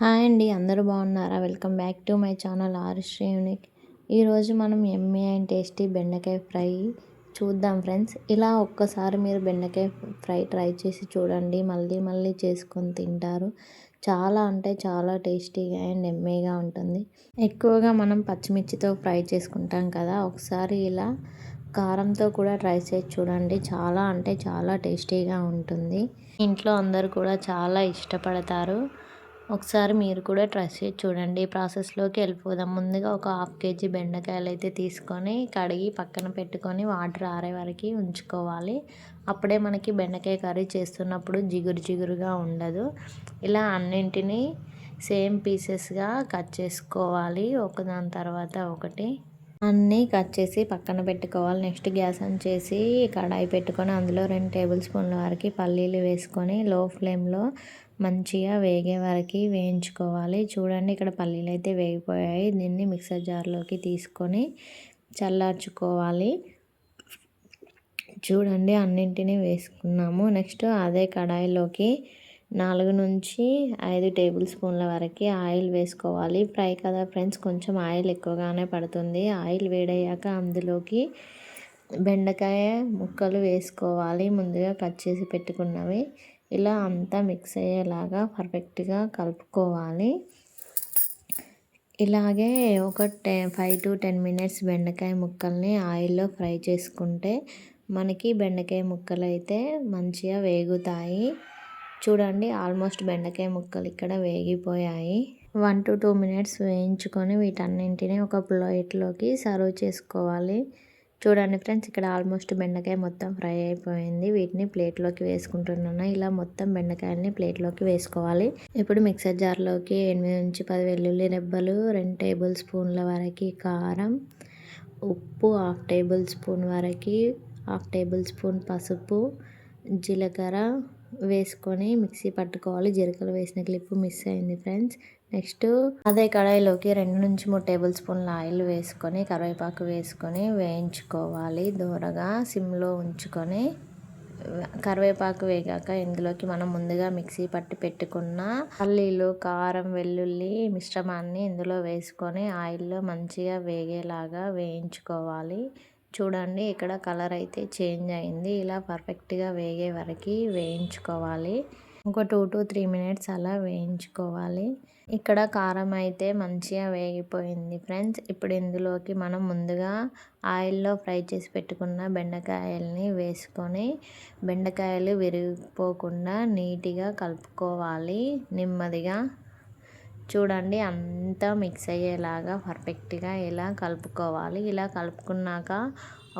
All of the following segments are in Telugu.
హాయ్ అండి, అందరూ బాగున్నారా? Welcome back to my channel Arushri unique. ఈరోజు మనం యమ్మీ అండ్ టేస్టీ బెండకాయ ఫ్రై చూద్దాం ఫ్రెండ్స్. ఇలా ఒక్కసారి మీరు బెండకాయ ఫ్రై ట్రై చేసి చూడండి, మళ్ళీ మళ్ళీ చేసుకొని తింటారు. చాలా అంటే చాలా టేస్టీగా అండ్ యమ్మీగా ఉంటుంది. ఎక్కువగా మనం పచ్చిమిర్చితో ఫ్రై చేసుకుంటాం కదా, ఒకసారి ఇలా కారంతో కూడా ట్రై చేసి చూడండి. చాలా అంటే చాలా టేస్టీగా ఉంటుంది. ఇంట్లో అందరూ కూడా చాలా ఇష్టపడతారు. ఒకసారి మీరు కూడా ట్రై చేసి చూడండి. ప్రాసెస్లోకి వెళ్ళిపోదాం. ముందుగా ఒక 1/2 కేజీ బెండకాయలు అయితే తీసుకొని కడిగి పక్కన పెట్టుకొని వాటర్ ఆరే వరకు ఉంచుకోవాలి. అప్పుడే మనకి బెండకాయ కర్రీ చేస్తున్నప్పుడు జిగురు జిగురుగా ఉండదు. ఇలా అన్నింటినీ సేమ్ పీసెస్గా కట్ చేసుకోవాలి, ఒకదాని తర్వాత ఒకటి అన్నీ కట్ చేసి పక్కన పెట్టుకోవాలి. నెక్స్ట్ గ్యాస్ ఆన్ చేసి కడాయి పెట్టుకొని అందులో 2 టేబుల్ స్పూన్ల వరకు పల్లీలు వేసుకొని లో ఫ్లేమ్లో మంచిగా వేగే వరకు వేయించుకోవాలి. చూడండి, ఇక్కడ పల్లీలు అయితే వేగిపోయాయి. దీన్ని మిక్సర్ జార్లోకి తీసుకొని చల్లార్చుకోవాలి. చూడండి, అన్నింటినీ వేసుకున్నాము. నెక్స్ట్ అదే కడాయిలోకి 4 నుంచి 5 టేబుల్ స్పూన్ల వరకు ఆయిల్ వేసుకోవాలి. ఫ్రై కదా ఫ్రెండ్స్, కొంచెం ఆయిల్ ఎక్కువగానే పడుతుంది. ఆయిల్ వేడయ్యాక అందులోకి బెండకాయ ముక్కలు వేసుకోవాలి, ముందుగా కట్ చేసి పెట్టుకున్నవి. ఇలా అంతా మిక్స్ అయ్యేలాగా పర్ఫెక్ట్గా కలుపుకోవాలి. ఇలాగే ఒక 5 to 10 మినిట్స్ బెండకాయ ముక్కల్ని ఆయిల్లో ఫ్రై చేసుకుంటే మనకి బెండకాయ ముక్కలు అయితే మంచిగా వేగుతాయి. చూడండి, ఆల్మోస్ట్ బెండకాయ ముక్కలు ఇక్కడ వేగిపోయాయి. 1 to 2 మినిట్స్ వేయించుకొని వీటన్నింటినీ ఒక ప్లేట్లోకి సర్వ్ చేసుకోవాలి. చూడండి ఫ్రెండ్స్, ఇక్కడ ఆల్మోస్ట్ బెండకాయ మొత్తం ఫ్రై అయిపోయింది. వీటిని ప్లేట్లోకి వేసుకుంటున్నాను. ఇలా మొత్తం బెండకాయల్ని ప్లేట్లోకి వేసుకోవాలి. ఇప్పుడు మిక్సర్ జార్లోకి 8 నుంచి 10 వెల్లుల్లి రెబ్బలు, 2 టేబుల్ స్పూన్ల వరకు కారం, ఉప్పు 1/2 టేబుల్ స్పూన్ వరకు, 1/2 టేబుల్ స్పూన్ పసుపు, జీలకర్ర వేసుకొని మిక్సీ పట్టుకోవాలి. జీలకర్ర వేసిన క్లిప్ మిస్ అయింది ఫ్రెండ్స్. నెక్స్ట్ అదే కడాయిలోకి 2 నుంచి 3 టేబుల్ స్పూన్ల ఆయిల్ వేసుకొని కరివేపాకు వేసుకొని వేయించుకోవాలి దూరగా సిమ్లో ఉంచుకొని. కరివేపాకు వేగాక ఇందులోకి మనం ముందుగా మిక్సీ పట్టి పెట్టుకున్న పల్లీలు, కారం, వెల్లుల్లి మిశ్రమాన్ని ఇందులో వేసుకొని ఆయిల్లో మంచిగా వేగేలాగా వేయించుకోవాలి. చూడండి, ఇక్కడ కలర్ అయితే చేంజ్ అయింది. ఇలా పర్ఫెక్ట్గా వేగే వరకు వేయించుకోవాలి. ఒక 2 to 3 మినిట్స్ అలా వేయించుకోవాలి. ఇక్కడ కారం అయితే మంచిగా వేగిపోయింది ఫ్రెండ్స్. ఇప్పుడు ఇందులోకి మనం ముందుగా ఆయిల్లో ఫ్రై చేసి పెట్టుకున్న బెండకాయల్ని వేసుకొని బెండకాయలు విరిగిపోకుండా నీట్గా కలుపుకోవాలి నెమ్మదిగా. చూడండి, అంతా మిక్స్ అయ్యేలాగా పర్ఫెక్ట్గా ఇలా కలుపుకోవాలి. ఇలా కలుపుకున్నాక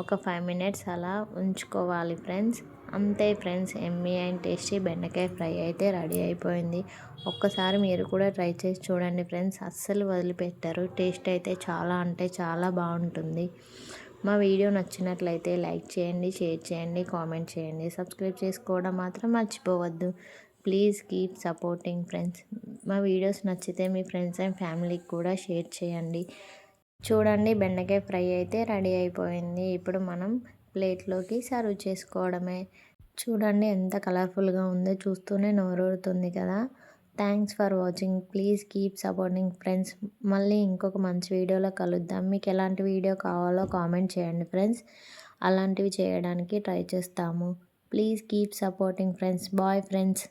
ఒక 5 మినిట్స్ అలా ఉంచుకోవాలి ఫ్రెండ్స్. అంతే ఫ్రెండ్స్, యమ్మీ అండ్ టేస్టీ బెండకాయ ఫ్రై అయితే రెడీ అయిపోయింది. ఒక్కసారి మీరు కూడా ట్రై చేసి చూడండి ఫ్రెండ్స్, అస్సలు వదిలిపెట్టరు. టేస్ట్ అయితే చాలా అంటే చాలా బాగుంటుంది. మా వీడియో నచ్చినట్లయితే లైక్ చేయండి, షేర్ చేయండి, కామెంట్ చేయండి. సబ్స్క్రైబ్ చేసుకోవడం మాత్రం మర్చిపోవద్దు. Please keep supporting friends. మా వీడియోస్ నచ్చితే మీ ఫ్రెండ్స్ అండ్ ఫ్యామిలీకి కూడా షేర్ చేయండి. చూడండి, బెండకాయ ఫ్రై అయితే రెడీ అయిపోయింది. ఇప్పుడు మనం ప్లేట్లోకి సర్వ్ చేసుకోవడమే. చూడండి, ఎంత కలర్ఫుల్గా ఉందో, చూస్తూనే నోరూరుతుంది కదా. Thanks for watching. Please keep supporting friends. మళ్ళీ ఇంకొక మంచి వీడియోలో కలుద్దాం. మీకు ఎలాంటి వీడియో కావాలో కామెంట్ చేయండి ఫ్రెండ్స్, అలాంటివి చేయడానికి ట్రై చేస్తాము. Please keep supporting friends. Bye friends.